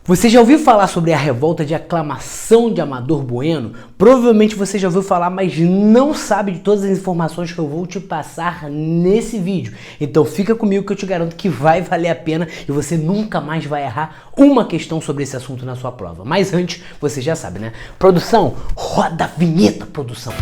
Você já ouviu falar sobre a revolta de aclamação de Amador Bueno? Provavelmente você já ouviu falar, mas não sabe de todas as informações que eu vou te passar nesse vídeo. Então fica comigo que eu te garanto que vai valer a pena e você nunca mais vai errar uma questão sobre esse assunto na sua prova. Mas antes, você já sabe, né? Produção, roda a vinheta, produção!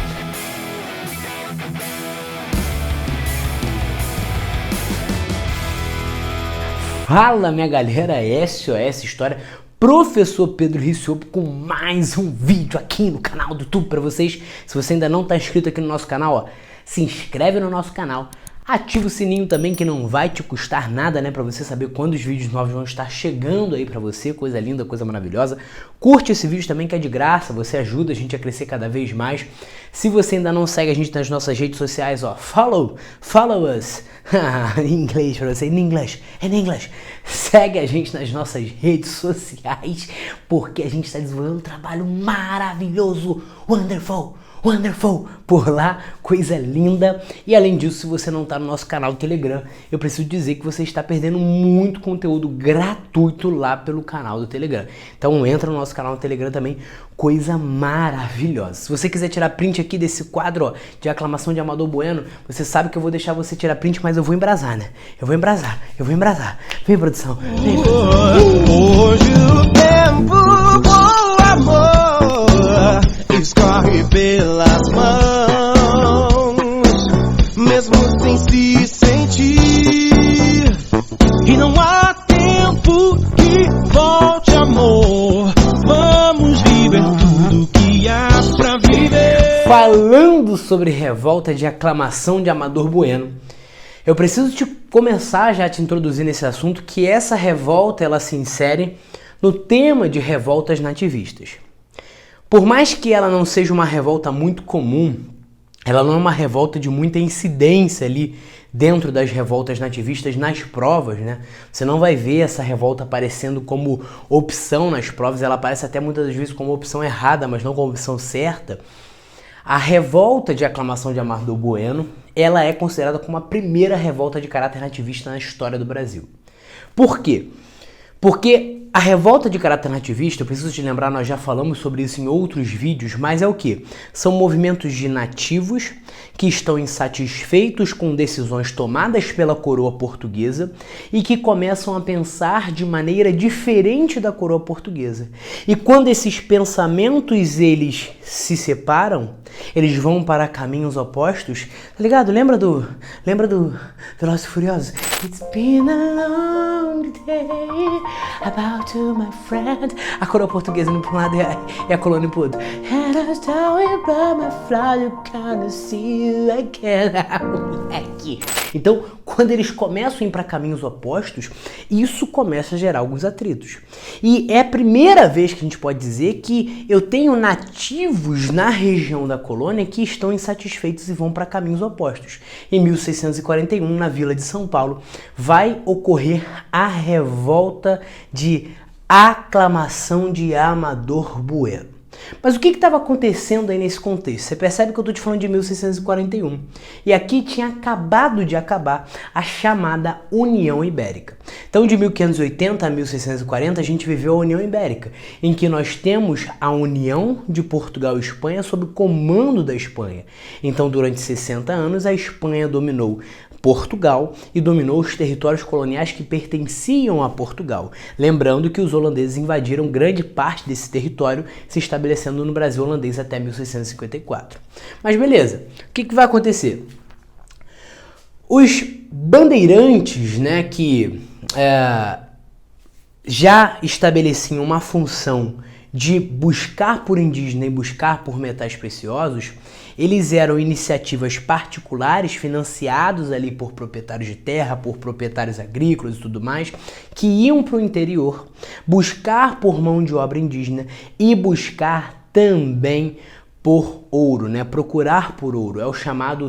Fala, minha galera, SOS História, Professor Pedro Rissiopo com mais um vídeo aqui no canal do YouTube para vocês. Se você ainda não está inscrito aqui no nosso canal, ó, se inscreve no nosso canal, ativa o sininho também que não vai te custar nada, né, para você saber quando os vídeos novos vão estar chegando aí para você, coisa linda, coisa maravilhosa. Curte esse vídeo também que é de graça, você ajuda a gente a crescer cada vez mais. Se você ainda não segue a gente nas nossas redes sociais, ó, follow us. Em inglês pra você, in English. Segue a gente nas nossas redes sociais, porque a gente está desenvolvendo um trabalho maravilhoso, wonderful, por lá, coisa linda. E além disso, se você não está no nosso canal do Telegram, eu preciso dizer que você está perdendo muito conteúdo gratuito lá pelo canal do Telegram. Então entra no nosso canal do Telegram também, coisa maravilhosa. Se você quiser tirar print aqui desse quadro, ó, de aclamação de Amador Bueno, você sabe que eu vou deixar você tirar print, mas eu vou embrasar, né? Eu vou embrasar. Vem, produção. Vem. Hoje o tempo com amor escorre pelas mãos, mesmo sem se sentir, e não há tempo que volte, amor. Vamos viver tudo que há pra viver. Falando sobre revolta de aclamação de Amador Bueno, eu preciso começar já a te introduzir nesse assunto, que essa revolta ela se insere no tema de revoltas nativistas. Por mais que ela não seja uma revolta muito comum, ela não é uma revolta de muita incidência ali dentro das revoltas nativistas nas provas, né? Você não vai ver essa revolta aparecendo como opção nas provas, ela aparece até muitas vezes como opção errada, mas não como opção certa. A revolta de aclamação de Amador Bueno, ela é considerada como a primeira revolta de caráter nativista na história do Brasil. Por quê? Porque a revolta de caráter nativista, eu preciso te lembrar, nós já falamos sobre isso em outros vídeos, mas é o quê? São movimentos de nativos que estão insatisfeitos com decisões tomadas pela coroa portuguesa e que começam a pensar de maneira diferente da coroa portuguesa. E quando esses pensamentos eles se separam, eles vão para caminhos opostos, tá ligado? Lembra do Velozes e Furiosos? It's been a long day about to my friend. A coroa portuguesa indo para um lado e a colônia pro outro. And I start by my fly, you can't see you again. Moleque. Então, quando eles começam a ir para caminhos opostos, isso começa a gerar alguns atritos. E é a primeira vez que a gente pode dizer que eu tenho nativos na região da colônia que estão insatisfeitos e vão para caminhos opostos. Em 1641, na Vila de São Paulo, vai ocorrer a revolta de aclamação de Amador Bueno. Mas o que estava acontecendo aí nesse contexto? Você percebe que eu estou te falando de 1641. E aqui tinha acabado de acabar a chamada União Ibérica. Então, de 1580 a 1640, a gente viveu a União Ibérica, em que nós temos a união de Portugal e Espanha sob o comando da Espanha. Então, durante 60 anos, a Espanha dominou Portugal e dominou os territórios coloniais que pertenciam a Portugal. Lembrando que os holandeses invadiram grande parte desse território, se estabelecendo no Brasil holandês até 1654. Mas beleza, o que vai acontecer? Os bandeirantes, né, que já estabeleciam uma função de buscar por indígena e buscar por metais preciosos, eles eram iniciativas particulares financiados ali por proprietários de terra, por proprietários agrícolas e tudo mais, que iam para o interior buscar por mão de obra indígena e buscar também por ouro, né? Procurar por ouro. É o chamado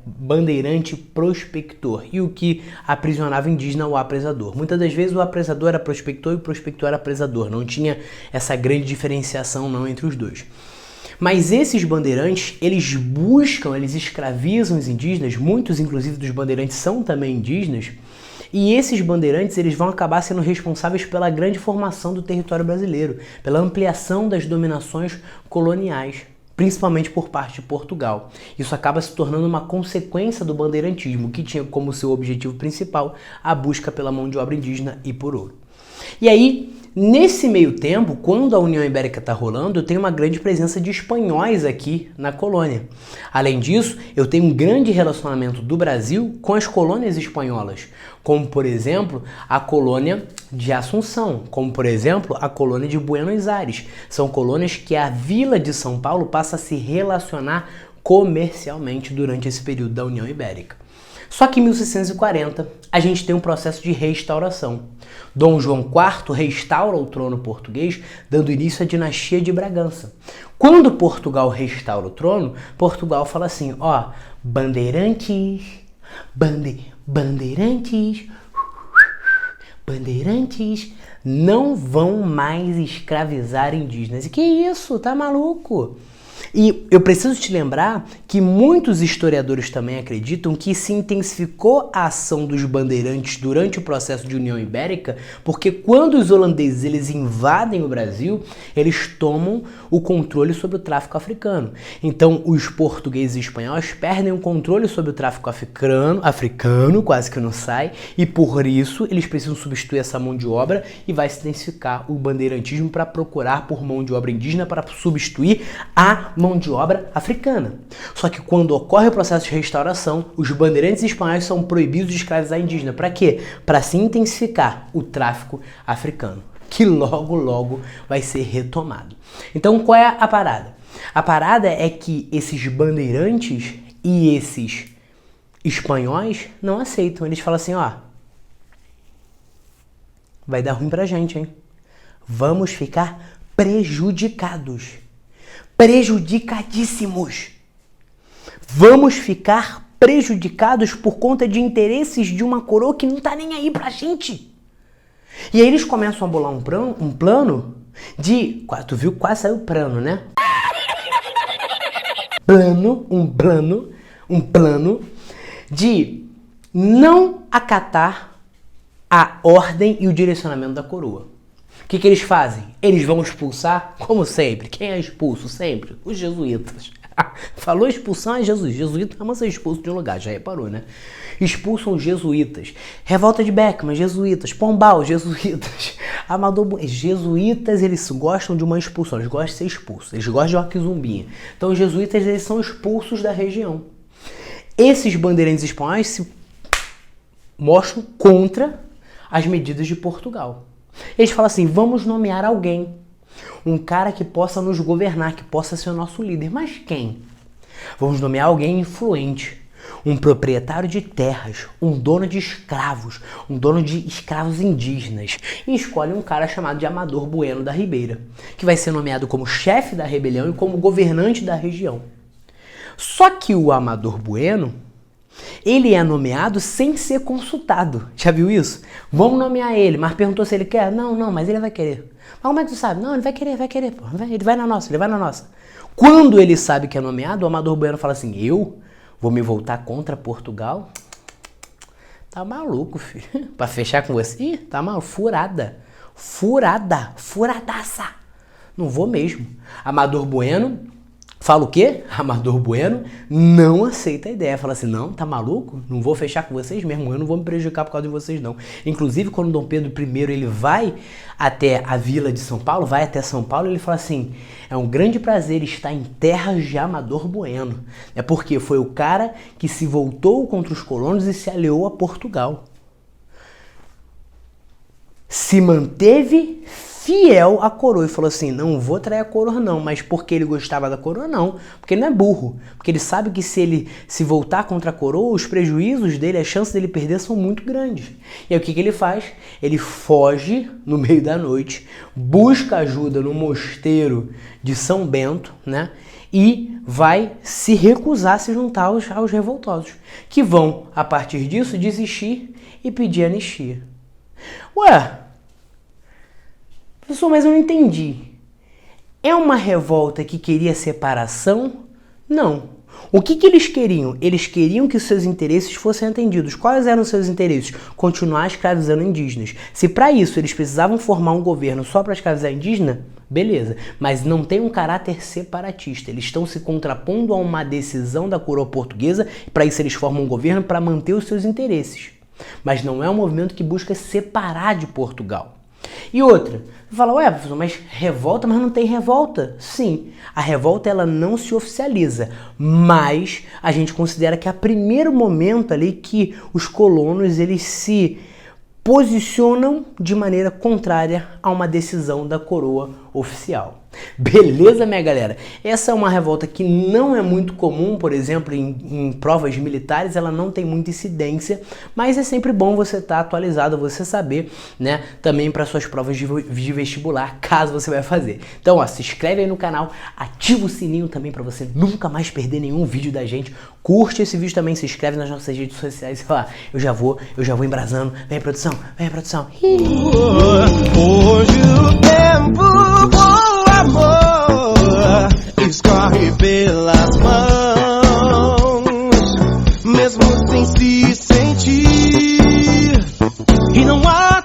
bandeirante prospector. E o que aprisionava indígena, o apresador. Muitas das vezes o apresador era prospector e o prospector era apresador. Não tinha essa grande diferenciação não entre os dois. Mas esses bandeirantes, eles buscam, eles escravizam os indígenas, muitos inclusive dos bandeirantes são também indígenas, E esses bandeirantes eles vão acabar sendo responsáveis pela grande formação do território brasileiro, pela ampliação das dominações coloniais, principalmente por parte de Portugal. Isso acaba se tornando uma consequência do bandeirantismo, que tinha como seu objetivo principal a busca pela mão de obra indígena e por ouro. E aí, nesse meio tempo, quando a União Ibérica está rolando, eu tenho uma grande presença de espanhóis aqui na colônia. Além disso, eu tenho um grande relacionamento do Brasil com as colônias espanholas, como, por exemplo, a colônia de Assunção, como, por exemplo, a colônia de Buenos Aires. São colônias que a Vila de São Paulo passa a se relacionar comercialmente durante esse período da União Ibérica. Só que em 1640 a gente tem um processo de restauração. Dom João IV restaura o trono português, dando início à dinastia de Bragança. Quando Portugal restaura o trono, Portugal fala assim, ó, bandeirantes, bandeirantes não vão mais escravizar indígenas. E que isso? Tá maluco? E eu preciso te lembrar que muitos historiadores também acreditam que se intensificou a ação dos bandeirantes durante o processo de União Ibérica, porque quando os holandeses eles invadem o Brasil, eles tomam o controle sobre o tráfico africano. Então os portugueses e espanhóis perdem o controle sobre o tráfico africano, quase que não sai, e por isso eles precisam substituir essa mão de obra e vai se intensificar o bandeirantismo para procurar por mão de obra indígena para substituir a mão de obra africana. Só que quando ocorre o processo de restauração, os bandeirantes espanhóis são proibidos de escravizar indígena. Para quê? Para se intensificar o tráfico africano, que logo vai ser retomado. Então qual é a parada? A parada é que esses bandeirantes e esses espanhóis não aceitam. Eles falam assim, ó, vai dar ruim pra gente, hein? Vamos ficar prejudicados. Prejudicadíssimos. Vamos ficar prejudicados por conta de interesses de uma coroa que não tá nem aí pra gente. E aí eles começam a bolar um plano de... Tu viu? Quase saiu plano, né? Um plano de não acatar a ordem e o direcionamento da coroa. O que eles fazem? Eles vão expulsar, como sempre. Quem é expulso sempre? Os jesuítas. Falou expulsão é Jesus. Jesuíta ama ser expulso de um lugar, já reparou, né? Expulsam os jesuítas. Revolta de Beckman, jesuítas. Pombal, jesuítas. Amador, jesuítas, eles gostam de uma expulsão. Eles gostam de ser expulsos. Eles gostam de Orquizumbinha. Então os jesuítas, eles são expulsos da região. Esses bandeirantes espanhóis se mostram contra as medidas de Portugal. Eles falam assim, vamos nomear alguém, um cara que possa nos governar, que possa ser o nosso líder. Mas quem? Vamos nomear alguém influente, um proprietário de terras, um dono de escravos, um dono de escravos indígenas. E escolhe um cara chamado de Amador Bueno da Ribeira, que vai ser nomeado como chefe da rebelião e como governante da região. Só que o Amador Bueno, ele é nomeado sem ser consultado. Já viu isso? Vamos nomear ele, mas perguntou se ele quer. Não, mas ele vai querer. Mas como é que tu sabe? Não, ele vai querer, pô. Ele vai na nossa. Quando ele sabe que é nomeado, o Amador Bueno fala assim, eu vou me voltar contra Portugal? Tá maluco, filho. Pra fechar com você? Ih, tá maluco. Furadaça. Não vou mesmo. Amador Bueno... Fala o quê? Amador Bueno não aceita a ideia. Fala assim, não, tá maluco? Não vou fechar com vocês mesmo, eu não vou me prejudicar por causa de vocês não. Inclusive, quando Dom Pedro I ele vai até a Vila de São Paulo, vai até São Paulo, ele fala assim, é um grande prazer estar em terras de Amador Bueno. É porque foi o cara que se voltou contra os colonos e se aliou a Portugal. Se manteve fiel à coroa e falou assim, não vou trair a coroa não, mas porque ele gostava da coroa não, porque ele não é burro, porque ele sabe que se ele se voltar contra a coroa, os prejuízos dele, as chances dele perder são muito grandes. E aí o que ele faz? Ele foge no meio da noite, busca ajuda no mosteiro de São Bento, né? E vai se recusar a se juntar aos revoltosos, que vão, a partir disso, desistir e pedir anistia. Ué, professor, mas eu não entendi. É uma revolta que queria separação? Não. O que eles queriam? Eles queriam que seus interesses fossem atendidos. Quais eram os seus interesses? Continuar escravizando indígenas. Se para isso eles precisavam formar um governo só para escravizar indígena, beleza. Mas não tem um caráter separatista. Eles estão se contrapondo a uma decisão da coroa portuguesa. Para isso eles formam um governo para manter os seus interesses. Mas não é um movimento que busca separar de Portugal. E outra, você fala, ué, professor, mas revolta, mas não tem revolta? Sim, a revolta ela não se oficializa, mas a gente considera que é o primeiro momento ali que os colonos eles se posicionam de maneira contrária a uma decisão da coroa oficial. Beleza, minha galera? Essa é uma revolta que não é muito comum, por exemplo, em provas militares, ela não tem muita incidência, mas é sempre bom você estar atualizado, você saber, né, também para suas provas de vestibular, caso você vai fazer. Então, ó, se inscreve aí no canal, ativa o sininho também para você nunca mais perder nenhum vídeo da gente. Curte esse vídeo também, se inscreve nas nossas redes sociais. Ó, eu já vou embrasando. Vem, produção, vem, produção. Hoje o tempo amor escorre pelas mãos, mesmo sem se sentir, e não há